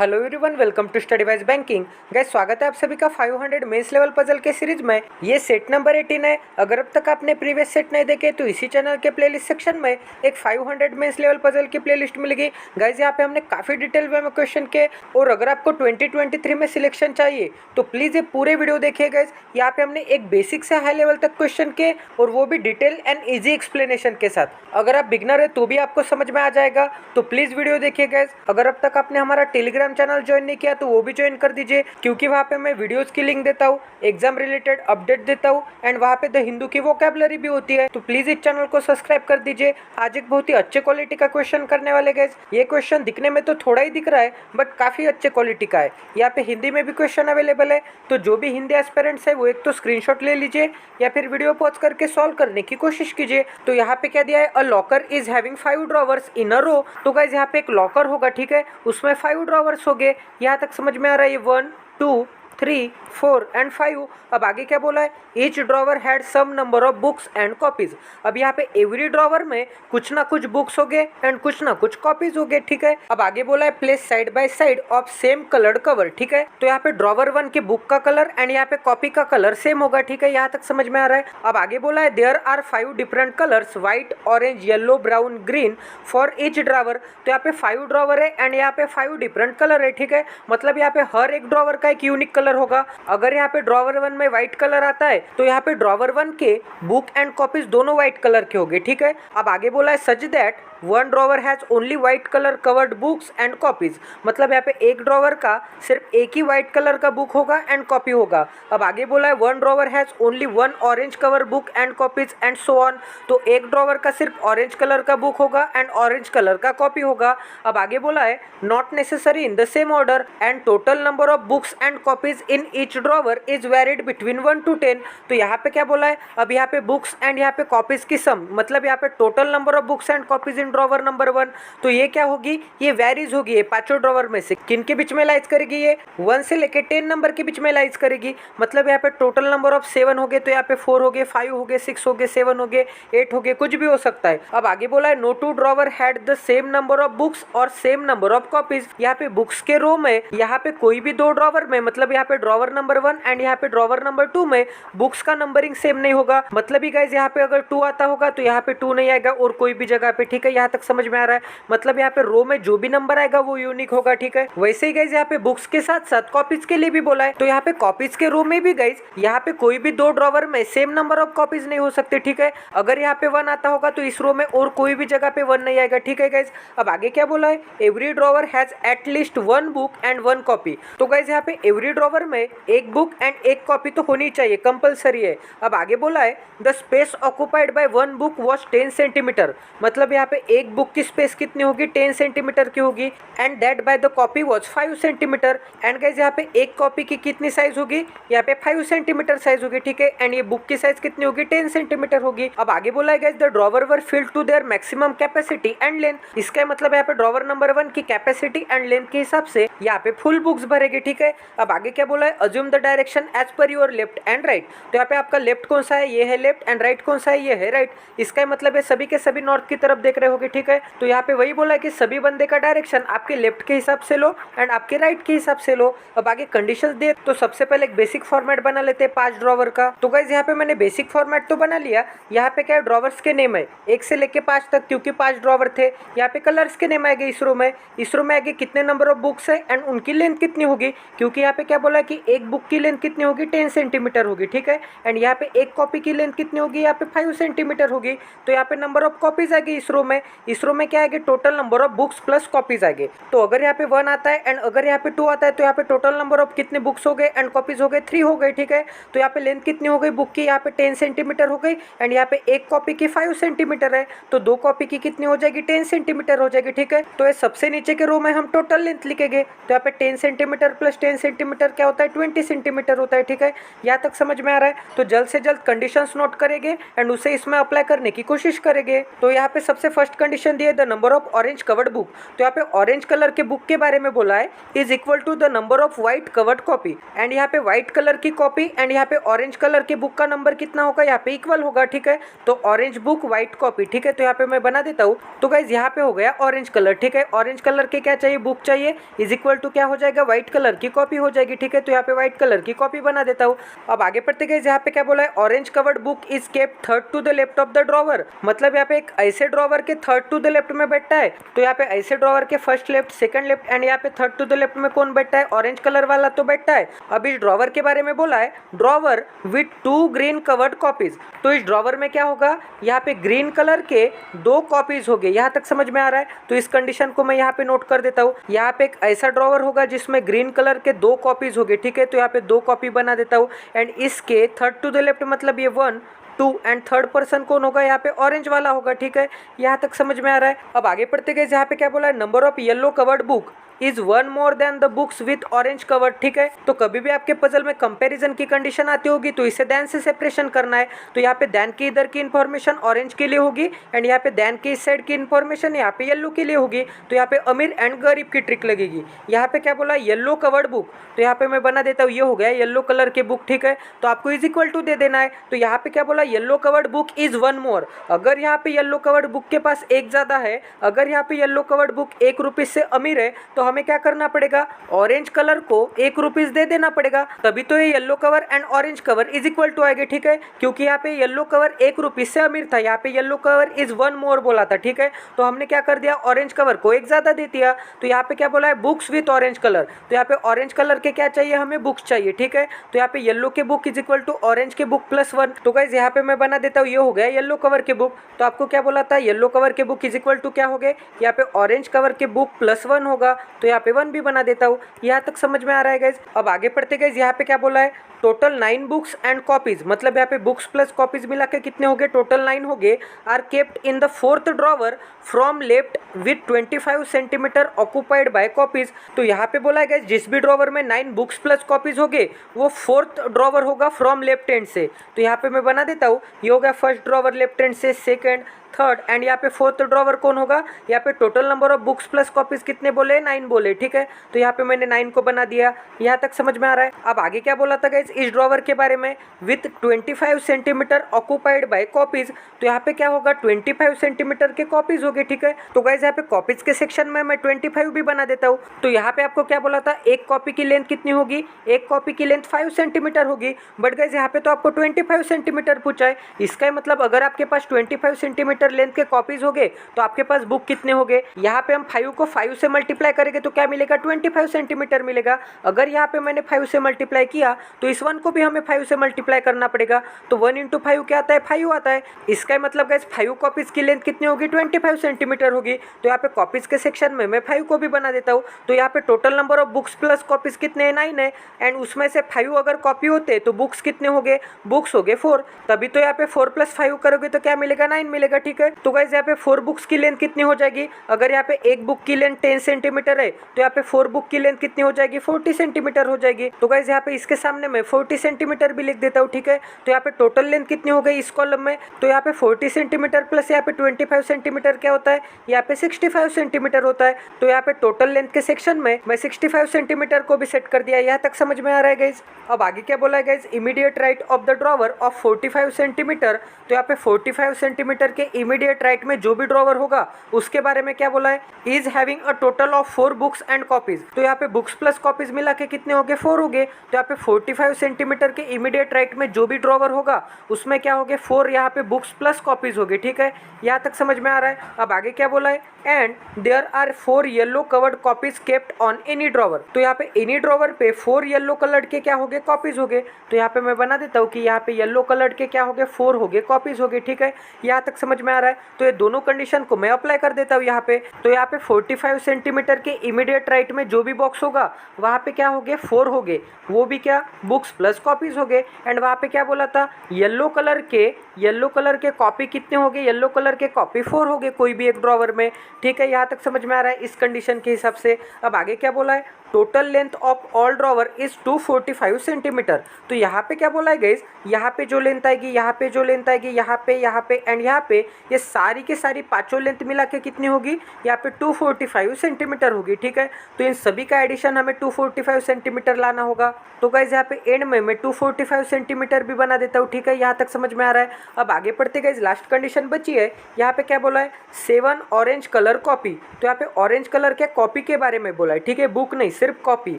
Hello everyone, welcome to study wise banking. Guys, स्वागत है आप सभी का 500 मेंस लेवल पजल के सीरीज में। ये सेट नंबर 18 है। अगर अब तक आपने प्रीवियस सेट नहीं देखे तो इसी चैनल के प्लेलिस्ट सेक्शन में एक 500 मेंस लेवल पजल की प्लेलिस्ट मिलेगी। गाइस, यहाँ पे हमने काफ़ी डिटेल वे में क्वेश्चन किए और अगर आपको 2023 में सिलेक्शन चाहिए तो प्लीज़ ये पूरे वीडियो देखिए। गाइस, यहाँ पे हमने एक बेसिक से हाई लेवल तक क्वेश्चन किए और वो भी डिटेल एंड ईजी एक्सप्लेनेशन के साथ। अगर आप बिगनर है तो भी आपको समझ में आ जाएगा, तो प्लीज़ वीडियो देखिए। गाइस, अगर अब तक आपने हमारा टेलीग्राम चैनल ज्वाइन नहीं किया तो वो भी ज्वाइन कर दीजिए, क्योंकि वहाँ पे मैं वीडियोस की लिंक देता हूँ, एग्जाम रिलेटेड अपडेट देता हूँ एंड वहाँ पे द हिंदू की वोकैबुलरी भी होती है। तो प्लीज इस चैनल को सब्सक्राइब कर दीजिए। आज एक बहुत ही अच्छे क्वालिटी का क्वेश्चन करने वाले गाइस। ये क्वेश्चन दिखने में तो थोड़ा ही दिख रहा है बट काफी अच्छे क्वालिटी का है। यहाँ पे हिंदी में भी क्वेश्चन अवेलेबल है, तो जो भी हिंदी एस्पिरेंट्स है वो एक तो स्क्रीनशॉट ले लीजिए या फिर वीडियो पॉज करके सॉल्व करने की कोशिश कीजिए। तो यहाँ पे क्या दिया है, अ लॉकर इज हैविंग 5 ड्रॉवर्स इन अ रो। तो गाइस, यहाँ पे एक लॉकर होगा, ठीक है, उसमें 5 ड्रॉवर्स हो गए। यहाँ तक समझ में आ रहा है। ये 1 2 3 4 एंड 5। अब आगे क्या बोला है, each drawer had some number of books and copies. अब यहाँ पे एवरी ड्रॉवर में कुछ ना कुछ बुक्स हो गए एंड कुछ ना कुछ कॉपीज हो गए, ठीक है। अब आगे बोला है place side by side of same coloured cover, ठीक है। तो यहाँ पे ड्रॉवर 1 के बुक का कलर एंड यहाँ पे कॉपी का कलर सेम होगा, ठीक है। यहाँ तक समझ में आ रहा है। अब आगे बोला है there are 5 different colours white orange yellow brown green for each drawer. तो यहाँ पे 5 ड्रॉवर है एंड यहाँ पे 5 डिफरेंट कलर है, ठीक है। मतलब यहाँ पे हर एक ड्रॉवर का एक यूनिक कलर होगा। अगर यहाँ पे ड्रॉवर 1 में व्हाइट कलर आता है तो यहाँ पे ड्रॉवर 1 के बुक एंड कॉपीज दोनों व्हाइट कलर के होंगे, ठीक है। अब आगे बोला है such that one drawer has only white colour covered books and copies. मतलब यहाँ पे एक ड्रॉवर का सिर्फ एक ही व्हाइट कलर का बुक होगा एंड कॉपी होगा। अब आगे बोला है one drawer has only one orange cover book and copies and so on. तो एक ड्रॉवर का सिर्फ ऑरेंज कलर का बुक होगा एंड ऑरेंज कलर का कॉपी होगा। अब आगे बोला है not necessary in the same order and total number of books and copies in each drawer is varied between 1 to 10। तो यहाँ पे क्या बोला है, अब यहाँ पे बुक्स एंड यहाँ पे कॉपीज की सम, मतलब यहाँ पे total number of books and copies in drawer number 1। तो ये क्या होगी, ये वेरीज होगी। ये पांचों ड्रॉवर में से किन के बीच में लाइज करेगी, ये 1 से लेके 10 नंबर के बीच में लाइज करेगी। मतलब यहाँ पे टोटल नंबर ऑफ 7 हो गए, तो यहाँ पे 4 हो गए, 5 हो गए, 6 हो गए, 7 हो गए, 8 हो गए, कुछ भी हो सकता है। अब आगे बोला है no two drawer had the same number of books और सेम नंबर ऑफ कॉपीज। यहाँ पे बुक्स के रो में यहाँ पे कोई भी दो ड्रॉवर में, मतलब यहाँ पे ड्रॉवर नंबर 1 एंड यहाँ पे ड्रॉवर नंबर 2 में बुक्स का नंबरिंग सेम नहीं होगा। मतलब ही गाइज यहाँ पे अगर 2 आता होगा तो यहाँ पे 2 नहीं आएगा और कोई भी जगह पे, ठीक है। यहाँ तक समझ में आ रहा है। मतलब यहाँ पे रो में जो भी नंबर आएगा वो यूनिक होगा, ठीक है। वैसे ही गाइज यहाँ पे बुक्स के साथ साथ कॉपीज के लिए भी बोला है। तो यहाँ पे कॉपीज के रो में भी गाइज यहाँ पे कोई भी दो ड्रॉवर में सेम नंबर ऑफ कॉपीज नहीं हो सकते, ठीक है। अगर यहाँ पे 1 आता होगा तो इस रो में और कोई भी जगह पे 1 नहीं आएगा, ठीक है गाइज। अब आगे क्या बोला है, every drawer has at least 1 book and 1 copy. तो गाइज यहाँ पे एवरी ड्रॉवर में एक बुक एंड एक कॉपी तो होनी चाहिए, कंपलसरी है। अब आगे बोला है the space occupied by 1 book was 10 centimetre. मतलब यहाँ पे एक बुक की स्पेस कितनी होगी, 10 सेंटीमीटर की होगी and that by the copy was 5 centimetre. And guys यहाँ पे एक कॉपी की कितनी साइज होगी, यहाँ पे 5 सेंटीमीटर साइज होगी, ठीक है। एंड ये बुक की साइज कितनी होगी, 10 सेंटीमीटर होगी। अब आगे बोला है guys the drawer were filled to their maximum capacity and length. इसका मतलब यहाँ पे ड्रॉवर नंबर 1 की कैपेसिटी एंड लेंथ के हिसाब से यहाँ पे फुल बुक्स भरेगी, ठीक है। अब आगे क्या बोला है, assume the direction as per your left and right. तो यहाँ पे आपका लेफ्ट कौन सा है, ये है लेफ्ट एंड राइट कौन सा है, ये है राइट। इसका मतलब है सभी के सभी नॉर्थ की तरफ देख रहे होगे, ठीक है। तो यहाँ पे वही बोला है कि सभी बंदे का डायरेक्शन आपके लेफ्ट के हिसाब से लो एंड आपके राइट के हिसाब से लो। अब आगे कंडीशंस दे, तो सबसे पहले एक बेसिक फॉर्मेट बना लेते हैं 5 ड्रॉवर का। तो गाइस यहाँ पे मैंने बेसिक फॉर्मेट तो बना लिया। यहाँ पे क्या है, ड्रॉवर्स के नेम है 1 से लेके 5 तक, क्योंकि 5 ड्रॉवर थे। यहाँ पे कलर्स के नेम आएंगे इस रो में। इस रो में आगे कितने नंबर ऑफ बुक्स है एंड उनकी लेंथ कितनी होगी, क्योंकि यहाँ पे क्या बोला कि एक बुक की लेंथ कितनी होगी, 10 सेंटीमीटर होगी, ठीक है। एंड यहाँ पे एक कॉपी की लेंथ कितनी होगी, यहाँ पे 5 सेंटीमीटर होगी। तो यहाँ पे नंबर ऑफ कॉपीज आएगी इस रो में। इस रो में क्या आएगी, total number of books plus copies आएंगे। तो अगर यहाँ पे 1 आता है एंड अगर यहाँ पे 2 आता है तो यहाँ पे टोटल नंबर ऑफ कितने बुक्स हो गए एंड कॉपीज हो गए, 3 हो गए, ठीक है। तो यहाँ पे लेंथ कितनी हो गई बुक की, यहाँ पे 10 सेंटीमीटर हो गई एंड यहाँ पे एक कॉपी की 5 सेंटीमीटर है, तो 2 कॉपी की कितनी हो जाएगी, 10 सेंटीमीटर हो जाएगी, ठीक है। तो ये सबसे नीचे के रो में हम टोटल लेंथ लिखेंगे। तो यहाँ पे 10 सेंटीमीटर प्लस 10 सेंटीमीटर क्या होता है 20 सेंटीमीटर होता है। ठीक है, यहाँ तक समझ में आ रहा है। तो जल्द से जल्द कंडीशंस नोट करेंगे एंड उसे इसमें अप्लाई करने की कोशिश करेंगे। तो यहाँ पे सबसे फर्स्ट कंडीशन दी है the number of orange covered book. तो यहाँ पे ऑरेंज कलर के बुक के बारे में बोला है is equal to the number of white covered copy. And यहाँ पे व्हाइट कलर की कॉपी एंड यहाँ पे ऑरेंज कलर के बुक का नंबर कितना होगा, यहाँ पे इक्वल होगा। ठीक है, तो ऑरेंज बुक व्हाइट कॉपी। ठीक है, तो यहाँ पे मैं बना देता हूँ। तो गाइज यहाँ पे हो गया ऑरेंज कलर। ठीक है, ऑरेंज कलर के क्या चाहिए, बुक चाहिए, इज इक्वल टू क्या हो जाएगा, व्हाइट कलर की कॉपी हो जाएगी। ठीक है, तो यहाँ पे व्हाइट कलर की कॉपी बना देता हूँ। अब आगे बढ़ते गए, यहाँ पे क्या बोला है orange covered book is kept third to the left of the drawer. मतलब यहाँ पे एक ऐसे ड्रॉवर के थर्ड टू द लेफ्ट में बैठता है। तो यहाँ पे ऐसे ड्रॉवर के first left, second left and यहाँ पे थर्ड टू द लेफ्ट में कौन बैठता है, ऑरेंज कलर वाला तो बैठता है। अब इस ड्रॉवर के बारे में बोला है drawer with 2 green covered copies. तो इस ड्रॉवर में क्या होगा, यहाँ पे ग्रीन कलर के 2 कॉपीज हो गए। यहाँ तक समझ में आ रहा है। तो इस कंडीशन को मैं यहाँ पे नोट कर देता हूँ। यहाँ पे एक ऐसा ड्रॉवर होगा जिसमें ग्रीन कलर के 2 कॉपीज हो गए। ठीक है, तो यहाँ पे 2 कॉपी बना देता हूँ एंड इसके थर्ड टू द लेफ्ट मतलब ये 1 2 एंड थर्ड पर्सन कौन होगा, यहाँ पे ऑरेंज वाला होगा। ठीक है, यहाँ तक समझ में आ रहा है। अब आगे बढ़ते गए, यहाँ पे क्या बोला है number of yellow covered book is 1 more than the books with orange cover. ठीक है, तो कभी भी आपके पजल में कंपैरिजन की कंडीशन आती होगी तो इसे देन से सेपरेशन करना है। तो यहाँ पे देन की इधर की इन्फॉर्मेशन ऑरेंज के लिए होगी एंड यहाँ पे देन की इस साइड की इन्फॉर्मेशन यहाँ पे येलो के लिए होगी। तो यहाँ पे अमीर एंड गरीब की ट्रिक लगेगी। यहाँ पे क्या बोला येलो कवर्ड बुक, तो यहाँ पे मैं बना देता हूँ, ये हो गया येलो कलर के बुक। ठीक है, तो आपको इज इक्वल टू दे देना है। तो यहाँ पे क्या बोला येलो कवर्ड बुक इज 1 मोर। अगर यहाँ पे येलो कवर्ड बुक के पास एक ज्यादा है, अगर यहाँ पे येलो कवर्ड बुक 1 रुपीज से अमीर है, तो हमें क्या करना पड़ेगा, ऑरेंज कलर को 1 रुपीज दे देना पड़ेगा, तभी तो ये yellow cover and orange cover is equal to आएगी। ठीक है, क्योंकि यहाँ पे येलो कवर 1 रुपीज से अमीर था, यहाँ पे येलो कवर इज 1 मोर बोला था। ठीक है, तो हमने क्या कर दिया, ऑरेंज कवर को एक ज्यादा दे दिया। तो यहाँ पे क्या बोला है बुक्स विथ ऑरेंज कलर। तो यहाँ पे ऑरेंज कलर के क्या चाहिए, हमें बुक्स चाहिए। ठीक है, तो यहाँ पे येलो के book is equal to orange के बुक प्लस 1। तो गाइस यहाँ पे मैं बना देता हूँ, ये हो गया येलो कवर के बुक। तो आपको क्या बोला था, येलो कवर के बुक इज इक्वल टू क्या हो गए, यहाँ पे ऑरेंज कवर के बुक प्लस 1 होगा। तो यहाँ पे 1 भी बना देता हूँ। यहाँ तक समझ में आ रहा है गाइज। अब आगे पढ़ते गए, यहाँ पे क्या बोला है टोटल 9 बुक्स एंड कॉपीज। मतलब यहाँ पे बुक्स प्लस कॉपीज मिला के कितने हो गए, टोटल 9 हो गए। Are kept in the 4th drawer from left with 25 centimetre occupied by copies. तो यहाँ पे बोला है गाइज जिस भी ड्रॉवर में 9 बुक्स प्लस कॉपीज हो गए वो 4th ड्रॉवर होगा फ्रॉम लेफ्ट हैंड से। तो यहाँ पे मैं बना देता हूँ, ये होगा फर्स्ट ड्रॉवर लेफ्ट हैंड से, सेकंड, थर्ड एंड यहाँ पे 4th ड्रॉवर कौन होगा, यहाँ पे total number of books plus copies कितने बोले, 9 बोले। ठीक है, तो यहाँ पे मैंने 9 को बना दिया। यहाँ तक समझ में आ रहा है। अब आगे क्या बोला था गाइज इस ड्रॉवर के बारे में, with 25 centimetre occupied by copies. तो यहाँ पे क्या होगा, 25 सेंटीमीटर के कॉपीज हो गए। ठीक है, तो गाइज यहाँ पे कॉपीज के सेक्शन में मैं 25 भी बना देता हूँ। तो यहाँ पे आपको क्या बोला था, एक कॉपी की लेंथ कितनी होगी, एक कॉपी की लेंथ 5 सेंटीमीटर होगी। बट गाइज यहाँ पे तो आपको 25 सेंटीमीटर पूछा है। इसका मतलब अगर आपके पास 25 सेंटीमीटर लेंथ के कॉपीज हो गए तो आपके पास बुक कितने हो गए, यहाँ पे हम 5 को 5 से मल्टीप्लाई करेंगे तो क्या मिलेगा, 25 सेंटीमीटर मिलेगा। अगर यहाँ पे मैंने 5 से मल्टीप्लाई किया तो इस 1 को भी हमें 5 से मल्टीप्लाई करना पड़ेगा। तो 1 इंटू 5 क्या आता है, 5 आता है। इसका मतलब गाइस 5 कॉपीज की लेंथ कितनी होगी, 25 सेंटीमीटर होगी। तो यहाँ पे कॉपीज के सेक्शन में मैं 5 को भी बना देता हूँ। तो यहाँ पे total number of books plus copies कितने हैं, 9 है। एंड उसमें से 5 अगर कॉपी होते तो बुक्स कितने हो गए, बुक्स हो गए 4। तभी तो यहाँ पे 4 + 5 करोगे तो क्या मिलेगा, 9 मिलेगा। ठीक है, तो गाइस यहाँ पे 4 बुक्स की लेंथ कितनी हो जाएगी, अगर यहाँ पे एक बुक की लेंथ 10 सेंटीमीटर है तो यहाँ पे 4 बुक की लेंथ कितनी हो जाएगी, 40 सेंटीमीटर हो जाएगी। तो गाइस यहाँ पे इसके सामने मैं 40 सेंटीमीटर भी लिख देता हूँ। ठीक है, तो यहाँ पे टोटल लेंथ कितनी हो गई इस कॉलम में, तो यहाँ पे 40 सेंटीमीटर प्लस यहाँ पे 25 सेंटीमीटर क्या होता है, यहाँ पे 65 सेंटीमीटर होता है। तो यहाँ पे टोटल लेंथ के सेक्शन में मैं 65 सेंटीमीटर को भी सेट कर दिया। यहाँ तक समझ में आ रहा है गाइस। अब आगे क्या बोला है guys, immediate right of the drawer of 45 centimetre. तो यहाँ पे 45 सेंटीमीटर के इमीडिएट राइट में जो भी ड्रॉवर होगा उसके बारे में क्या बोला है, is having a total of 4 books and copies. तो यहाँ पे बुक्स प्लस कॉपीज मिला के कितने हो गए, 4 हो गए। तो यहाँ पे 45 सेंटीमीटर के इमीडिएट राइट में जो भी ड्रॉवर होगा उसमें क्या हो गए, 4 यहाँ पे बुक्स प्लस कॉपीज हो गए। ठीक है, यहाँ तक समझ में आ रहा है। अब आगे क्या बोला है, and there are 4 yellow covered copies kept on any drawer. तो यहाँ पे एनी ड्रॉवर पे 4 येलो कलर के क्या हो गए, कॉपीज हो गए। तो यहाँ पे मैं बना देता हूँ कि यहाँ पे येलो कलर के क्या हो गए, 4 हो गए, कॉपीज हो गए। ठीक है, यहाँ तक समझ में आ रहा है। तो ये दोनों कंडीशन को मैं अप्लाई कर देता हूँ यहाँ पे। तो यहाँ पे 45 सेंटीमीटर के इमीडिएट राइट में जो भी बॉक्स होगा वहाँ पे क्या हो गए, 4 हो गए, वो भी क्या बुक्स प्लस कॉपीज हो गए। एंड वहाँ पे क्या बोला था, येलो कलर के कॉपी कितने हो गए, येलो कलर के कॉपी 4 हो गए कोई भी एक ड्रॉवर में। ठीक है, यहाँ तक समझ में आ रहा है इस कंडीशन के हिसाब से। अब आगे क्या बोला है, total length of all drawer is 245 centimetre. तो यहाँ पे क्या बोला है गाइस, यहाँ पे जो लेंथ आएगी, यहाँ पे जो लेंथ आएगी, यहाँ पे एंड यहाँ पे, ये सारी के सारी पांचों लेंथ मिला के कितनी होगी, यहाँ पे 245 सेंटीमीटर होगी। ठीक है, तो इन सभी का एडिशन हमें 245 सेंटीमीटर लाना होगा। तो गाइस यहाँ पे एंड में मैं 245 सेंटीमीटर भी बना देता हूँ। ठीक है, यहाँ तक समझ में आ रहा है। अब आगे पढ़ते गाइस, लास्ट कंडीशन बची है। यहाँ पे क्या बोला है, 7 ऑरेंज कलर कॉपी। तो यहाँ पे ऑरेंज कलर के कॉपी के बारे में बोला है। ठीक है, बुक नहीं, सिर्फ कॉपी।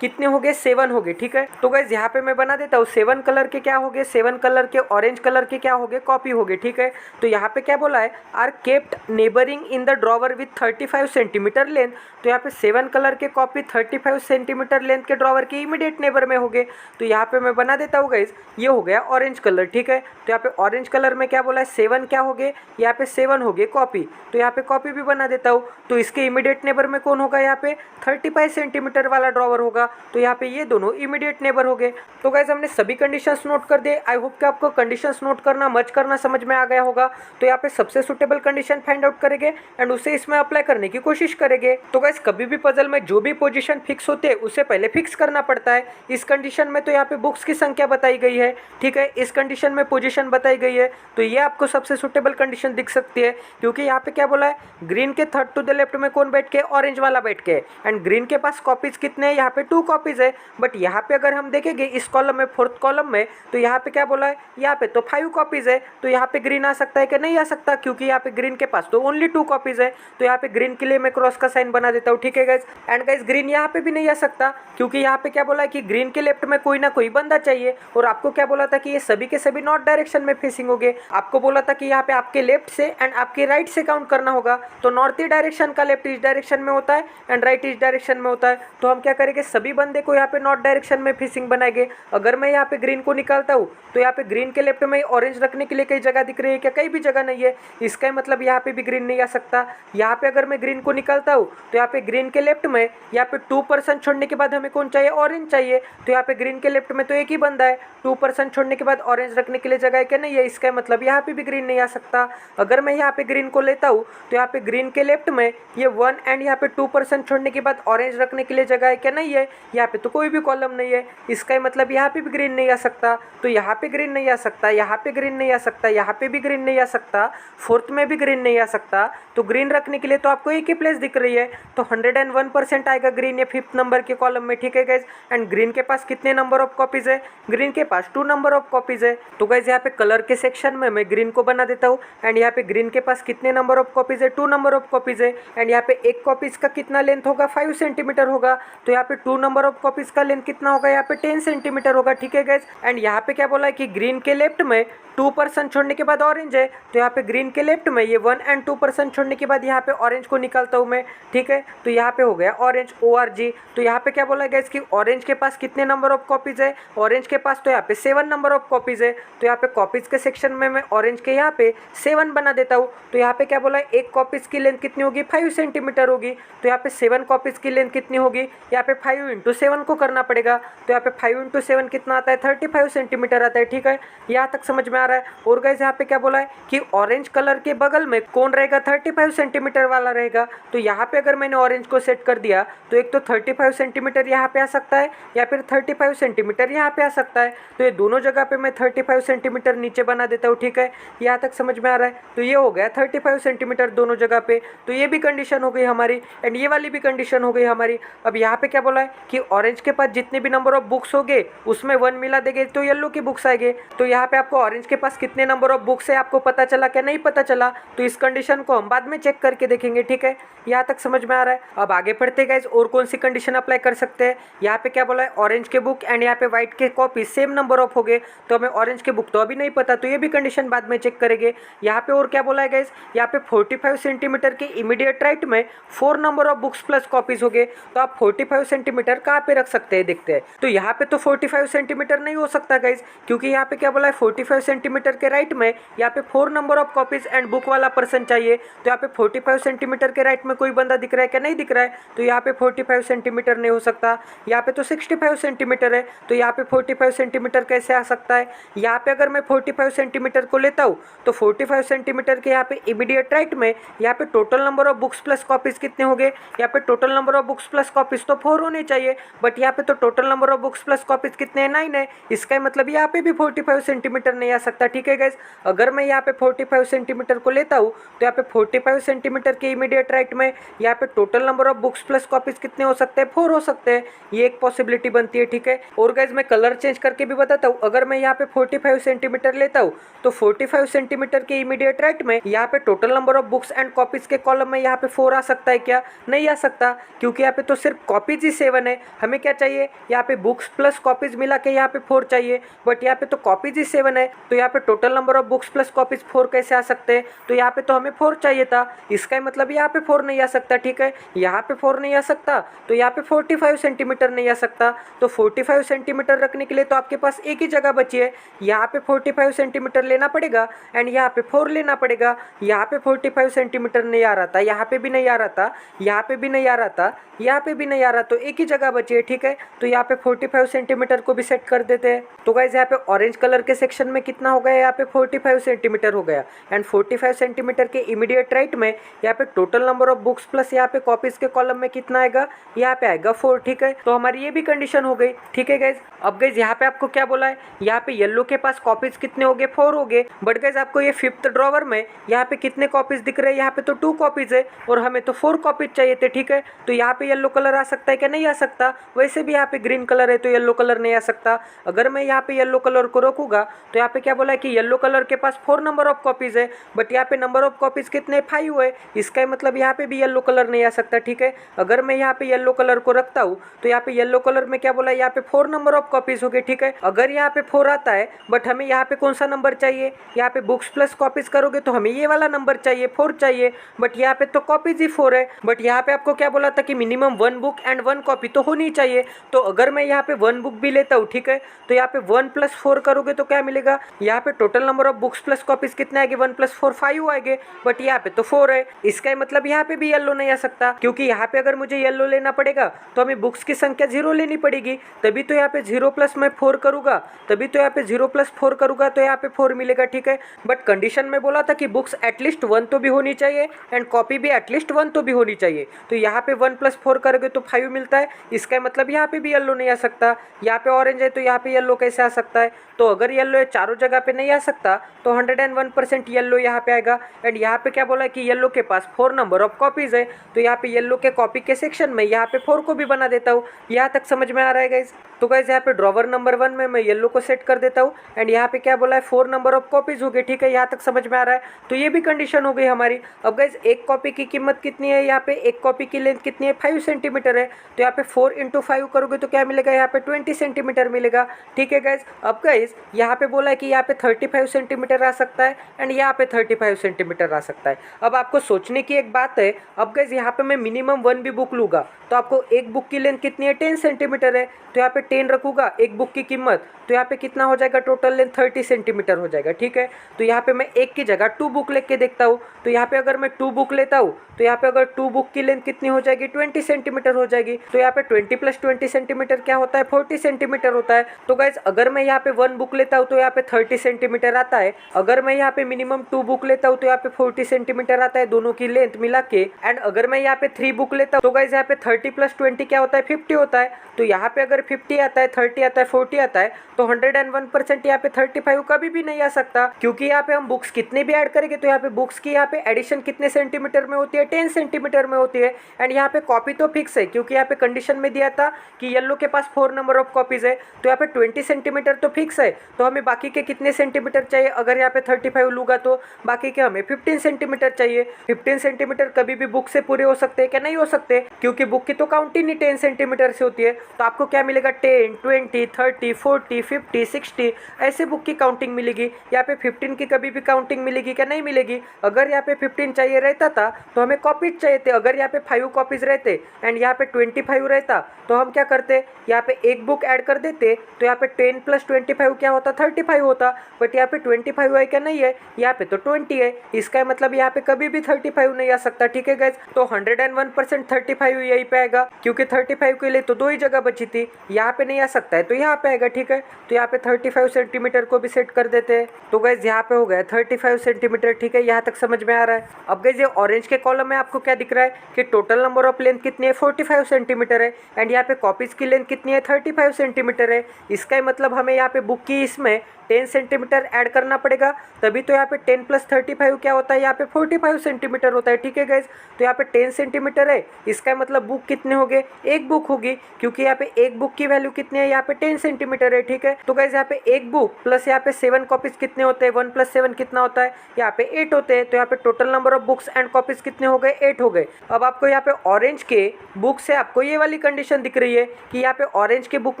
कितने हो गए, 7 हो गए। ठीक है, तो गाइस यहाँ पे मैं बना देता हूँ, 7 कलर के क्या हो गए, 7 कलर के ऑरेंज कलर के क्या हो गए, कॉपी हो गए। ठीक है, तो यहाँ पे क्या बोला है, are kept neighbouring in the drawer with 35 centimetre length. तो यहाँ पे 7 कलर के कॉपी 35 सेंटीमीटर लेंथ के ड्रॉवर के इमीडिएट नेबर में हो गए। तो यहाँ पे मैं बना देता हूँ गाइस, ये हो गया ऑरेंज कलर। ठीक है, तो यहाँ पे ऑरेंज कलर में क्या बोला है, 7 क्या हो गए, यहाँ पे 7 हो गए कॉपी। तो यहाँ पे कॉपी भी बना देता हूँ। तो इसके इमीडिएट नेबर में कौन होगा, यहाँ पे 35 सेंटीमीटर वाला ड्रॉवर होगा। तो यहाँ पे ये दोनों इमीडिएट नेबर हो गए। तो गाइस हमने सभी कंडीशंस नोट कर दिए। आई होप कि आपको कंडीशंस नोट करना, मच करना समझ में आ गया होगा। तो यहाँ पे सबसे सुटेबल कंडीशन फाइंड आउट करेंगे एंड उसे इसमें अप्लाई करने की कोशिश करेंगे। तो गाइस कभी भी पजल में जो भी पोजीशन फिक्स होते हैं उसे पहले फिक्स करना पड़ता है। इस कंडीशन में तो यहाँ पे बुक्स की संख्या बताई गई है। ठीक है, इस कंडीशन में पोजीशन बताई गई है। तो ये आपको सबसे सुटेबल कंडीशन दिख सकती है, क्योंकि यहाँ पे क्या बोला है, ग्रीन के थर्ड टू द लेफ्ट में कौन बैठ के, ऑरेंज वाला बैठ के, एंड ग्रीन के पास कॉपीज कितने हैं, यहाँ पे 2 कॉपीज है। बट यहाँ पे अगर हम देखेंगे इस कॉलम में, फोर्थ कॉलम में, तो यहाँ पे क्या बोला है, यहाँ पे तो 5 कॉपीज है। तो यहाँ पे ग्रीन आ सकता है कि नहीं आ सकता, क्योंकि यहाँ पे ग्रीन के पास तो ओनली 2 कॉपीज है। तो यहाँ पे ग्रीन के लिए मैं क्रॉस का साइन बना देता हूँ। ठीक है गाइस, एंड गाइस ग्रीन यहाँ पे भी नहीं आ सकता, क्योंकि यहाँ पे क्या बोला है कि ग्रीन के लेफ्ट में कोई ना कोई बंदा चाहिए। और आपको क्या बोला था कि ये सभी के सभी नॉर्थ डायरेक्शन में फेसिंग होंगे। आपको बोला था कि यहाँ पे आपके लेफ्ट से एंड आपके राइट से काउंट करना होगा। तो नॉर्थ ईस्ट डायरेक्शन का लेफ्ट ईस्ट डायरेक्शन में होता है एंड राइट ईस्ट डायरेक्शन में होता है। तो हम क्या करेंगे, सभी बंदे को यहाँ पे नॉर्थ डायरेक्शन में फेसिंग बनाएंगे। अगर मैं यहाँ पे ग्रीन को निकालता हूँ तो यहाँ पे ग्रीन के लेफ्ट में ऑरेंज रखने के लिए कई जगह दिख रही है क्या, कहीं भी जगह नहीं है। इसका मतलब यहाँ पे भी ग्रीन नहीं आ सकता। यहाँ पे अगर मैं ग्रीन को निकालता हूँ तो यहाँ पे ग्रीन के लेफ्ट में यहाँ पे 2% छोड़ने के बाद हमें कौन चाहिए, ऑरेंज चाहिए। तो यहाँ पे ग्रीन के लेफ्ट में तो एक ही बंदा है, 2% छोड़ने के बाद ऑरेंज रखने के लिए जगह है क्या, नहीं है। इसका मतलब यहाँ पे भी ग्रीन नहीं आ सकता। अगर मैं यहाँ पे ग्रीन को लेता हूँ तो यहाँ पे ग्रीन के लेफ्ट में ये 1 एंड यहाँ पे 2% छोड़ने के बाद ऑरेंज रखने के लिए जगह है क्या, नहीं है। यहाँ पे तो कोई भी कॉलम नहीं है। इसका मतलब यहाँ पे भी ग्रीन नहीं आ सकता। तो यहाँ पे ग्रीन नहीं आ सकता, यहाँ पे ग्रीन नहीं आ सकता, यहाँ पे भी ग्रीन नहीं आ सकता, फोर्थ में भी ग्रीन नहीं आ सकता। तो ग्रीन रखने के लिए तो आपको एक ही प्लेस दिख रही है। तो 101% आएगा ग्रीन ये 5th नंबर के कॉलम में। ठीक है गाइज, एंड ग्रीन के पास कितने नंबर ऑफ कॉपीज है, ग्रीन के पास 2 नंबर ऑफ कॉपीज है। तो गाइज यहाँ पे कलर के सेक्शन में मैं ग्रीन को बना देता हूँ एंड यहाँ पे ग्रीन के पास कितने नंबर ऑफ कॉपीज है, 2 नंबर ऑफ कॉपीज है। एंड यहाँ पे एक कॉपीज का कितना लेंथ होगा, 5 सेंटीमीटर होगा। तो यहाँ पे 2 नंबर ऑफ कॉपीज का लेंथ कितना होगा, यहाँ पे 10 सेंटीमीटर होगा। ठीक है गाइज, एंड यहाँ पे क्या बोला है कि ग्रीन के लेफ्ट में 2% छोड़ने के बाद ऑरेंज है। तो यहाँ पे ग्रीन के लेफ्ट में ये 1 एंड 2% छोड़ने के बाद यहाँ पे ऑरेंज को निकालता हूँ मैं। ठीक है, तो यहाँ पे हो गया ऑरेंज, ORG। तो यहाँ पे क्या बोला है गाइस कि ऑरेंज के पास कितने नंबर ऑफ कॉपीज है, ऑरेंज के पास तो यहाँ पे 7 नंबर ऑफ कॉपीज है। तो यहाँ पे कॉपीज के सेक्शन में मैं ऑरेंज के यहाँ पे 7 बना देता हूँ। तो यहाँ पे क्या बोला है, एक कॉपीज की लेंथ कितनी होगी, 5 सेंटीमीटर होगी। तो यहाँ पे 7 कॉपीज की लेंथ कितनी होगी, यहाँ पे 5 इंटू 7 को करना पड़ेगा। तो यहाँ पे 5 इंटू 7 कितना आता है, 35 सेंटीमीटर आता है। ठीक है, यहाँ तक समझ में आ रहा है। और गाइस यहाँ पे क्या बोला है कि ऑरेंज कलर के बगल में कौन रहेगा, 35 सेंटीमीटर वाला रहेगा। तो यहाँ पे अगर मैंने ऑरेंज को सेट कर दिया तो एक तो 35 सेंटीमीटर यहाँ पे आ सकता है या फिर 35 सेंटीमीटर यहाँ पे आ सकता है। तो ये दोनों जगह पे मैं 35 सेंटीमीटर नीचे बना देता हूँ। ठीक है, यहाँ तक समझ में आ रहा है। तो ये हो गया 35 सेंटीमीटर दोनों जगह पे। तो ये भी कंडीशन हो गई हमारी एंड ये वाली भी कंडीशन हो गई हमारी। अब यहाँ पे क्या बोला है कि ऑरेंज के पास जितने भी नंबर ऑफ बुक्स हो गए उसमें 1 मिला देंगे तो येलो की बुक्स आएंगे। तो यहाँ पे आपको ऑरेंज के पास कितने नंबर ऑफ बुक्स है आपको पता चला क्या, नहीं पता चला। तो इस कंडीशन को हम बाद में चेक करके देखेंगे। ठीक है, यहाँ तक समझ में आ रहा है। अब आगे बढ़ते गाइस, और कौन सी कंडीशन अप्लाई कर सकते हैं। यहाँ पे क्या बोला है, ऑरेंज के बुक एंड यहाँ पे व्हाइट के कॉपी सेम नंबर ऑफ हो गए। तो हमें ऑरेंज के बुक तो अभी नहीं पता, तो ये भी कंडीशन बाद में चेक करेंगे। यहाँ पे और क्या बोला है गाइस, यहाँ पे 45 सेंटीमीटर के इमीडिएट राइट में 4 number of books plus copies हो गए। तो आप 45 सेंटीमीटर कहाँ पे रख सकते हैं, देखते हैं। तो यहाँ पे तो 45 सेंटीमीटर नहीं हो सकता गाइस, क्योंकि यहाँ पे क्या बोला है 45 सेंटीमीटर के राइट में यहाँ पे 4 number of copies and book वाला पर्सन चाहिए। तो यहाँ पे 45 सेंटीमीटर के राइट में कोई बंदा दिख रहा है क्या, नहीं दिख रहा है। तो यहाँ पे 45 सेंटीमीटर नहीं हो सकता। यहाँ पे तो 65 सेंटीमीटर है, तो यहाँ पे 45 सेंटीमीटर कैसे आ सकता है। यहाँ पे अगर मैं 45 सेंटीमीटर को लेता हूँ तो 45 सेंटीमीटर के यहाँ पे इमीडिएट राइट में यहाँ पे total number of books plus copies कितने हो गए, यहाँ पे total number of books plus copies तो 4 होने चाहिए, बट यहाँ पे तो total number of books plus copies कितने हैं, 9 है। इसका मतलब यहाँ पे भी 45 सेंटीमीटर नहीं आ सकता। ठीक है गाइज, अगर मैं यहाँ पे 45 सेंटीमीटर को लेता हूँ तो यहाँ पे 45 सेंटीमीटर के इमीडिएट राइट में यहाँ पे total number of books plus copies कितने हो सकते हैं, 4 हो सकते हैं। ये एक पॉसिबिलिटी बनती है। ठीक है, और गाइज मैं कलर चेंज करके भी बताता हूँ। अगर मैं यहाँ पे 45 सेंटीमीटर लेता हूँ तो 45 सेंटीमीटर के इमीडिएट राइट में यहाँ पे total number of books and copies के कॉलम में यहाँ पे 4 आ सकता है क्या? नहीं आ सकता, क्योंकि यहाँ पे तो सिर्फ कॉपीज ही 7 है। हमें क्या चाहिए, यहाँ पे बुक्स प्लस कॉपीज मिला के यहाँ पे 4 चाहिए, बट यहाँ पे तो कॉपीज ही 7 है। तो यहाँ पे total number of books plus copies 4 कैसे आ सकते हैं? तो यहाँ पे तो हमें 4 चाहिए था, इसका मतलब यहाँ पे 4 नहीं आ सकता। ठीक है, यहाँ पे 4 नहीं आ सकता तो यहाँ पे 45 सेंटीमीटर नहीं आ सकता। तो 45 सेंटीमीटर रखने के लिए तो आपके पास एक ही जगह बची है, यहाँ पे 45 सेंटीमीटर लेना पड़ेगा एंड यहाँ पे 4 लेना पड़ेगा। यहाँ पे 45 सेंटीमीटर नहीं आ रहा था, यहाँ पे भी नहीं आ रहा था, यहाँ पे भी नहीं आ रहा था, यहाँ पे भी नहीं आ रहा, तो एक ही जगह बची है। ठीक है, तो यहाँ पे 45 सेंटीमीटर को भी सेट कर देते हैं। तो गाइज यहाँ पे ऑरेंज कलर के सेक्शन में कितना हो गया, यहाँ पे 45 सेंटीमीटर हो गया एंड 45 सेंटीमीटर के इमीडिएट राइट में यहाँ पे total number of books plus यहाँ पे कॉपीज के कॉलम में कितना आएगा, यहाँ पे आएगा 4। ठीक है, तो हमारी ये भी कंडीशन हो गई। ठीक है गाइज, अब गाइज यहाँ पे आपको क्या बोला है, यहाँ पे येलो के पास कॉपीज कितने हो गए, 4 हो गए, बट गाइज आपको ये 5th ड्रॉवर में यहाँ पे कितने कॉपीज दिख रहे हैं, यहाँ पे तो 2 कॉपीज है और हमें तो 4 कॉपीज चाहिए थे। ठीक है, तो यहाँ पे येलो कलर आ सकता है क्या? नहीं आ सकता। वैसे भी यहाँ पे ग्रीन कलर है तो येलो कलर नहीं आ सकता। अगर मैं यहाँ पे येलो कलर को रखूंगा तो यहाँ पे क्या बोला है कि येलो कलर के पास 4 नंबर ऑफ कॉपीज है, बट यहाँ पे नंबर ऑफ कॉपीज कितने, 5 है। इसका मतलब यहाँ पे भी येलो कलर नहीं आ सकता। ठीक है, अगर मैं यहाँ पे येलो कलर को रखता हूँ तो यहाँ पे येलो कलर में क्या बोला है, यहाँ पे 4 नंबर ऑफ कॉपीज हो गए। ठीक है, अगर यहाँ पे 4 आता है बट हमें यहाँ पे कौन सा नंबर चाहिए, यहाँ पे बुक्स प्लस कॉपीज करोगे तो हमें ये वाला नंबर चाहिए, 4 चाहिए, बट यहाँ पे तो कॉपीज ही 4 है। बट यहाँ पे आपको क्या बोला था कि मिनिमम 1 बुक एंड 1 कॉपी तो होनी चाहिए। तो अगर मैं यहाँ पे 1 बुक भी लेता हूँ, ठीक है, तो यहाँ पे 1 + 4 करोगे तो क्या मिलेगा, यहाँ पे total number of books plus copies कितने आएंगे, 1 + 4 5 आएंगे, बट यहाँ पे तो 4 है। इसका मतलब यहाँ पे भी येलो नहीं आ सकता, क्योंकि यहाँ पे अगर मुझे येलो लेना पड़ेगा तो हमें बुक्स की संख्या 0 लेनी पड़ेगी, तभी तो यहाँ पे 0 + मैं 4 करूंगा, तभी तो यहाँ पे 0 + 4 करूंगा तो यहाँ पे 4 मिलेगा। ठीक है, बट कंडीशन में बोला था कि बुक्स एटलीस्ट 1 तो भी होनी चाहिए एंड कॉपी भी एटलीस्ट 1 तो भी होनी चाहिए। तो यहाँ पे 1 + 4 करोगे तो 5 मिलता है। इसका मतलब यहाँ पे भी येलो नहीं आ सकता। यहाँ पे ऑरेंज है तो यहाँ पे येलो कैसे आ सकता है? तो अगर येलो है चारों जगह पे नहीं आ सकता तो 101% येलो यहाँ पे आएगा। एंड यहाँ पे क्या बोला है कि येलो के पास 4 नंबर ऑफ कॉपीज है, तो यहाँ पे येलो के कॉपी के सेक्शन में यहाँ पे 4 को भी बना देता हूँ। यहाँ तक समझ में आ रहा है गाइज? तो गाइज यहाँ पे ड्रॉवर नंबर 1 में मैं येलो को सेट कर देता हूँ एंड यहाँ पे क्या बोला है 4 नंबर ऑफ कॉपीज हो गए। ठीक है, यहाँ तक समझ में आ रहा है? तो ये भी कंडीशन हो गई हमारी। अब गाइज एक कॉपी की कीमत कितनी है, यहाँ पे एक कॉपी की लेंथ कितनी है, 5 सेंटीमीटर है, तो यहाँ पे 4 × 5 करोगे तो क्या मिलेगा, यहाँ पे 20 सेंटीमीटर मिलेगा। ठीक है गाइज, अब गाइज यहाँ पे बोला है कि यहाँ पे 35 सेंटीमीटर आ सकता है एंड यहाँ पे 35 सेंटीमीटर आ सकता है। अब आपको सोचने की एक बात है, अब गाइज यहाँ पे मैं मिनिमम 1 भी बुक लूँगा तो आपको एक बुक की लेंथ कितनी है, 10 सेंटीमीटर है, तो यहाँ पे 10 रखूँगा एक बुक की कीमत, तो यहाँ पे कितना हो जाएगा, टोटल लेंथ 30 सेंटीमीटर हो जाएगा। ठीक है, तो यहाँ पे मैं एक की जगह 2 बुक लेके देखता हूँ, तो यहाँ पे अगर मैं 2 बुक लेता हूँ तो यहाँ पे अगर 2 बुक की लेंथ कितनी हो जाएगी, 20 सेंटीमीटर हो जाएगी। तो यहाँ पे 20 + 20 सेंटीमीटर क्या होता है, 40 सेंटीमीटर होता है। तो गाइज अगर मैं यहाँ पे 1 बुक लेता हूँ तो यहाँ पे 30 सेंटीमीटर आता है, अगर मैं यहाँ पे मिनिमम 2 बुक लेता हूँ तो यहाँ पे 40 सेंटीमीटर आता है दोनों की लेंथ मिला के। एंड अगर मैं यहाँ पे 3 बुक लेता हूँ तो गाइज यहाँ पे 30 + 20 क्या होता है, 50 होता है। तो यहाँ पे अगर 50 आता है, 30 आता है, 40 आता है, तो 101% यहाँ पे 35 कभी भी नहीं आ सकता, क्योंकि यहाँ पे हम बुक्स कितने भी ऐड करेंगे तो यहाँ पे बुक्स की यहाँ पे एडिशन कितने सेंटीमीटर में होती है, 10 सेंटीमीटर में होती है। एंड यहाँ पे कॉपी तो फिक्स है, क्योंकि यहाँ पे कंडीशन में दिया था कि येलो के पास 4 नंबर ऑफ कॉपीज है, तो यहाँ पे 20 सेंटीमीटर तो फिक्स है। तो हमें बाकी के कितने सेंटीमीटर चाहिए, अगर यहाँ पे 35 लूँगा तो बाकी के हमें 15 सेंटीमीटर चाहिए। 15 सेंटीमीटर कभी भी बुक से पूरे हो सकते हैं क्या, नहीं हो सकते, क्योंकि बुक की तो काउंटिंग ही 10 सेंटीमीटर से होती है। तो आपको क्या मिलेगा, 10, 20, 30, 40, 50, 60 ऐसे बुक की काउंटिंग मिलेगी। यहाँ पे 15 की कभी भी काउंटिंग मिलेगी क्या, नहीं मिलेगी। अगर यहाँ पे 15 चाहिए रहता था तो हमें कॉपीज चाहिए थे, अगर यहाँ पे 5 कॉपीज रहते एंड यहाँ पे 25 रहता तो हम क्या करते, यहाँ पे एक बुक ऐड कर देते, तो यहाँ पे 10 + 25 क्या होता, 35 होता। बट यहाँ पे 25 है क्या, नहीं है, यहाँ पे तो 20 है। इसका मतलब यहाँ पे कभी भी 35 नहीं आ सकता। ठीक है गाइज, तो 101% 35 यही पे आएगा, क्योंकि 35 के लिए तो 2 ही जगह बची थी, यहाँ पे नहीं आ सकता है तो यहाँ पे आएगा। ठीक है, तो यहाँ पे 35 सेंटीमीटर को भी सेट कर देते हैं। तो गाइज यहाँ पे हो गया 35 सेंटीमीटर। ठीक है, यहाँ तक समझ में आ रहा है? अब गाइज ये ऑरेंज के कॉलम में आपको क्या दिख रहा है कि टोटल नंबर ऑफ लेंथ कितनी है, 45 45 सेंटीमीटर है एंड यहाँ पे कॉपीज़ की लेंथ कितनी है 35 सेंटीमीटर है। इसका ही मतलब हमें यहाँ पे बुक की इसमें 10 सेंटीमीटर ऐड करना पड़ेगा, तभी तो यहाँ पे 10 + 35 क्या होता है, यहाँ पे 45 सेंटीमीटर होता है। ठीक है गाइज, तो यहाँ पे 10 सेंटीमीटर है, इसका मतलब बुक कितने हो गए, एक बुक होगी, क्योंकि यहाँ पे एक बुक की वैल्यू कितनी है, यहाँ पे 10 सेंटीमीटर है। ठीक है, तो गाइज यहाँ पे एक बुक प्लस यहाँ पे 7 कॉपीज कितने होते हैं, 1 + 7 कितना होता है, यहाँ पे 8 होते हैं। तो यहाँ पे total number of books and copies कितने हो गए, 8 हो गए। अब आपको यहाँ पे ऑरेंज के बुक से आपको ये वाली कंडीशन दिख रही है कि यहाँ पे ऑरेंज के बुक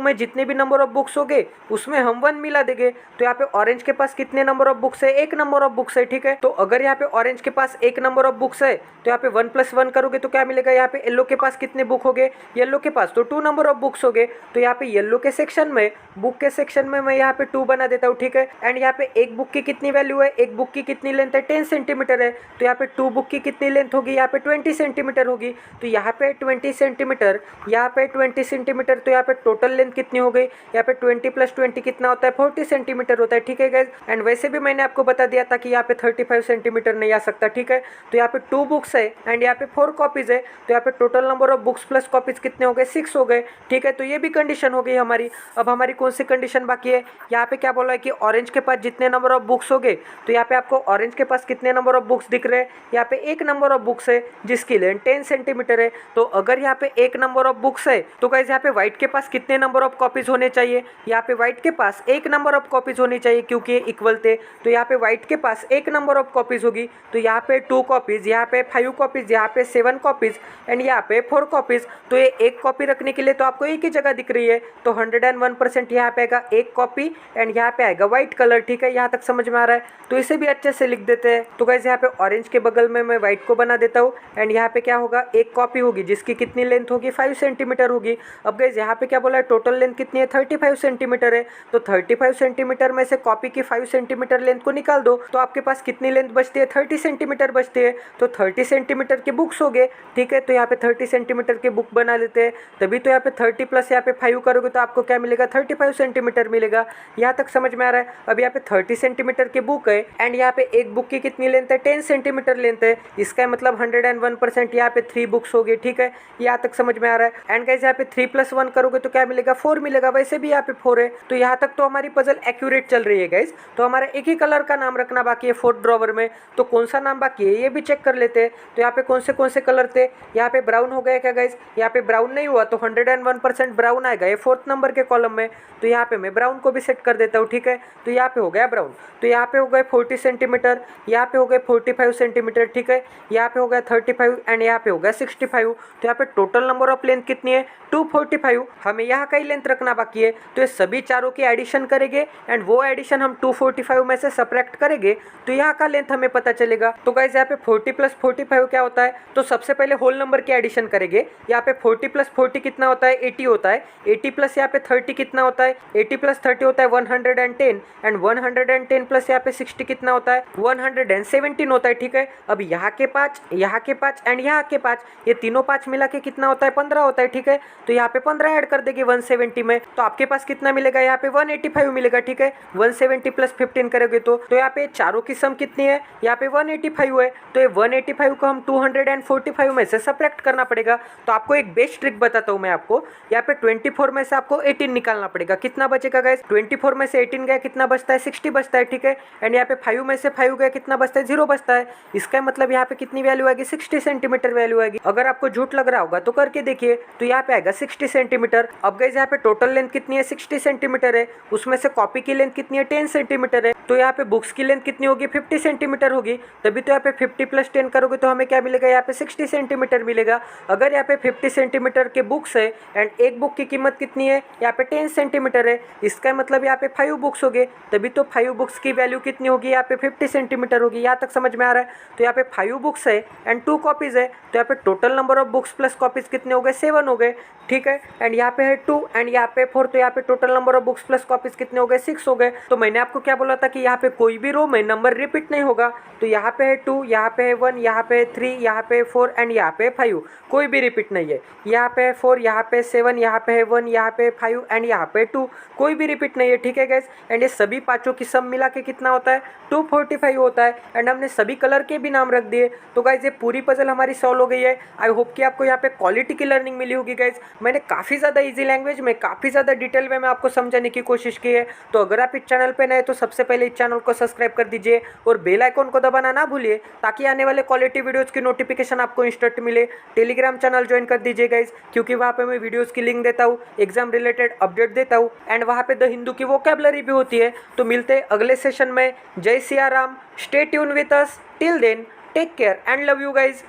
में जितने भी नंबर ऑफ बुक्स हो गए उसमें हम 1 मिला देंगे। तो यहाँ पे ऑरेंज के पास कितने नंबर ऑफ बुक्स है, एक नंबर ऑफ बुक्स है। ठीक है, तो अगर यहाँ पे ऑरेंज के पास एक नंबर ऑफ बुक्स है तो यहाँ पे 1 + 1 करोगे तो क्या मिलेगा, यहाँ पे येलो के पास कितने बुक हो गए, येलो के पास तो 2 नंबर ऑफ बुक्स हो गए। तो यहाँ पे येलो के सेक्शन में, बुक के सेक्शन में मैं यहाँ पे 2 बना देता हूँ। ठीक है, एंड यहाँ पे एक बुक की कितनी वैल्यू है, एक बुक की कितनी लेंथ है, 10 सेंटीमीटर है। तो यहाँ पे 2 बुक की कितनी लेंथ होगी, यहाँ पे 20 सेंटीमीटर होगी। तो यहाँ पे 20 सेंटीमीटर, यहाँ पे 20 सेंटीमीटर, तो यहाँ पे टोटल लेंथ कितनी हो गई, यहाँ पे 20 + 20 कितना होता है, 40 सेंटीमीटर होता है। ठीक है गाइज, एंड वैसे भी मैंने आपको बता दिया था कि यहाँ पे 35 सेंटीमीटर नहीं आ सकता। ठीक है, तो यहाँ पे 2 बुक्स है एंड यहाँ पे 4 कॉपीज है, तो यहाँ पे total number of books plus copies कितने हो गए, 6 हो गए। ठीक है, तो ये भी कंडीशन हो गई हमारी। अब हमारी कौन सी कंडीशन बाकी है, यहाँ पे क्या बोला है कि ऑरेंज के पास जितने नंबर ऑफ बुक्स हो गए, तो यहाँ पे आपको ऑरेंज के पास कितने नंबर ऑफ बुक्स दिख रहे हैं, यहाँ पे एक नंबर ऑफ बुक्स है जिसकी लेंथ 10 सेंटीमीटर है। तो अगर यहाँ पे एक नंबर ऑफ बुक्स है तो गाइस यहाँ पे व्हाइट के पास कितने नंबर ऑफ कॉपीज होने चाहिए, यहाँ पे व्हाइट के पास एक नंबर ऑफ कॉपीज होनी चाहिए, क्योंकि ये इक्वल थे। तो यहाँ पे व्हाइट के पास एक नंबर ऑफ कॉपीज होगी, तो यहाँ पे 2 कॉपीज, यहाँ पे 5 कॉपीज, यहाँ पे 7 कॉपीज एंड यहाँ पे 4 कॉपीज। तो ये एक कॉपी रखने के लिए तो आपको एक ही जगह दिख रही है, तो 101% यहाँ पे आएगा एक कॉपी एंड यहाँ पे आएगा व्हाइट कलर। ठीक है, यहाँ तक समझ में आ रहा है, तो इसे भी अच्छे से लिख देते हैं। तो गाइस यहाँ पे ऑरेंज के बगल में मैं व्हाइट को बना देता हूँ एंड यहाँ पे क्या होगा, एक कॉपी होगी जिसकी कितनी लेंथ होगी, 5 सेंटीमीटर होगी। अब गाइस यहाँ पे क्या बोला है, टोटल लेंथ कितनी है, 35 सेंटीमीटर है। तो 35 सेंटीमीटर में से कॉपी की 5 सेंटीमीटर लेंथ को निकाल दो, तो आपके पास कितनी लेंथ बचती है, 30 सेंटीमीटर बचती है। तो 30 सेंटीमीटर के बुक्स हो गए। ठीक है, तो यहाँ पे 30 सेंटीमीटर के बुक बना लेते हैं, तभी तो यहाँ पे 30 प्लस यहाँ पे 5 करोगे तो आपको क्या मिलेगा, 35 सेंटीमीटर मिलेगा। यहाँ तक समझ में आ रहा है। अब यहाँ पे 30 सेंटीमीटर की बुक है एंड यहाँ पे एक बुक की कितनी लेंथ है, 10 सेंटीमीटर लेंथ है, इसका मतलब 101% यहाँ पे 3 बुक्स हो गई। ठीक है, यहाँ तक समझ में आ रहा है। एंड गाइस यहाँ पे 3 + 1 करोगे तो क्या मिलेगा, 4 मिलेगा, वैसे भी यहाँ पे 4 है। तो यहाँ तक तो हमारी पजल एक्यूरेट चल रही है गाइस। तो हमारा एक ही कलर का नाम रखना बाकी है 4th ड्रॉवर में, तो कौन सा नाम बाकी है ये भी चेक कर लेते हैं। तो यहाँ पे कौन से कलर थे, यहाँ पे ब्राउन हो गया क्या गाइस, यहाँ पे ब्राउन नहीं हुआ तो 101% ब्राउन आएगा ये 4th नंबर के कॉलम में। तो यहाँ पे मैं ब्राउन को भी सेट कर देता हूँ। ठीक है, तो यहाँ पे हो गया ब्राउन, तो यहाँ पे हो गए 40 सेंटीमीटर, यहाँ पे हो गए 45 सेंटीमीटर। ठीक है, यहाँ पे हो गया 35 एंड यहाँ पे हो गया 65। तो यहाँ पे टोटल नंबर ऑफ लेंथ कितनी है, 245। हमें यहाँ का ही लेंथ रखना बाकी है, तो ये सभी चारों की एडिशन करेंगे एंड वो एडिशन हम 245 में से सब्ट्रैक्ट करेंगे तो यहाँ का लेंथ हमें पता चलेगा। तो गाइस यहाँ पे 40 + 45 क्या होता है, तो सबसे पहले होल नंबर की एडिशन करेंगे। यहाँ पे 40 + 40 कितना होता है, 80 होता है। 80 प्लस यहाँ पे 30 कितना होता है, 80 + 30 होता है 110 एंड 110 प्लस यहाँ पे 60 कितना होता है, 117 होता है। ठीक है, अब यहाँ के 5, यहाँ के 5 एंड यहाँ के 5, ये तीनों 5 मिला के कितना होता है, 15 होता है। ठीक है, तो यहाँ पे 15 ऐड कर देंगे 170 में, तो आपके पास कितना मिलेगा, यहाँ पे 185 मिलेगा। ठीक है, 170 + 15 करोगे तो यहाँ पे चारों की सम कितनी है, यहाँ पे 185 है। तो ये 185 को हम 245 में से सब्ट्रैक्ट करना पड़ेगा। तो आपको एक बेस्ट ट्रिक बताता हूँ मैं आपको, यहाँ पे 24 में से आपको 18 निकालना पड़ेगा। कितना बचेगा गाइस, 24 में से 18 गया कितना बचता है, 60 बचता है। ठीक है, एंड यहाँ पे 5 में से 5 गया कितना बचता है, 0 बचता है। इसका मतलब यहाँ पे कितनी वैल्यू आएगी, 60 सेंटीमीटर वैल्यू आएगी। अगर आपको झूठ लग रहा होगा तो करके देखिए, तो यहाँ पे आएगा 60 सेंटीमीटर। अब गाइस यहाँ पे टोटल लेंथ कितनी है, 60 सेंटीमीटर है, उसमें से कॉपी की लेंथ कितनी है, 10 सेंटीमीटर है। तो यहाँ पे बुक्स की लेंथ कितनी होगी, 50 सेंटीमीटर होगी, तभी तो यहाँ पे 50 + 10 करोगे तो हमें क्या मिलेगा, यहाँ पे 60 सेंटीमीटर मिलेगा। अगर यहाँ पे 50 सेंटीमीटर के बुक्स है एंड एक बुक की कीमत कितनी है, यहाँ पे 10 सेंटीमीटर है, इसका मतलब यहाँ पे 5 बुक्स हो गए, तभी तो 5 बुक्स की वैल्यू कितनी होगी, यहाँ पे 50 सेंटीमीटर होगी। यहाँ तक समझ में आ रहा है। तो यहाँ पे 5 बुक्स है एंड 2 कॉपीज है, तो यहाँ पे total number of books plus copies कितने हो गए, 7 हो गए। ठीक है, एंड यहाँ पे है 2 एंड यहाँ पे 4, तो यहाँ पे total number of books plus copies कितने हो गए, 6 हो गए। तो मैंने आपको क्या बोला था कि यहाँ पे कोई भी रो में नंबर रिपीट नहीं होगा। तो यहाँ पे है 2, यहाँ पे है 1, यहाँ पे 3, यहाँ पे 4 एंड यहाँ पे 5, कोई भी रिपीट नहीं है। यहाँ पे 4, यहाँ पे 7, यहाँ पे है 1, यहाँ पे 5 एंड यहाँ पे 2, कोई भी रिपीट नहीं है। ठीक है गाइस, एंड ये सभी पांचों की सम मिला के कितना होता है, 245 होता है। एंड हमने सभी कलर के भी नाम रख दिए। तो गाइस ये पूरी पजल हमारी सॉल्व हो गई है। आई होप कि आपको यहाँ पे क्वालिटी की लर्निंग मिली होगी गाइज। मैंने काफ़ी ज़्यादा ईजी लैंग्वेज में काफ़ी ज़्यादा डिटेल में आपको समझाने की कोशिश की है। तो अगर आप इस चैनल पे नए तो सबसे पहले इस चैनल को सब्सक्राइब कर दीजिए और बेल आइकॉन को दबाना ना भूलिए, ताकि आने वाले क्वालिटी वीडियोज़ की नोटिफिकेशन आपको इंस्टेंट मिले। टेलीग्राम चैनल ज्वाइन कर दीजिए गाइज, क्योंकि वहाँ पे मैं वीडियोज़ की लिंक देता हूँ, एग्जाम रिलेटेड अपडेट देता हूँ एंड वहाँ पे द हिंदू की वोकैबुलरी भी होती है। तो मिलते हैं अगले सेशन में। Jai Siya Ram, stay tune with us, till then take care and love you guys.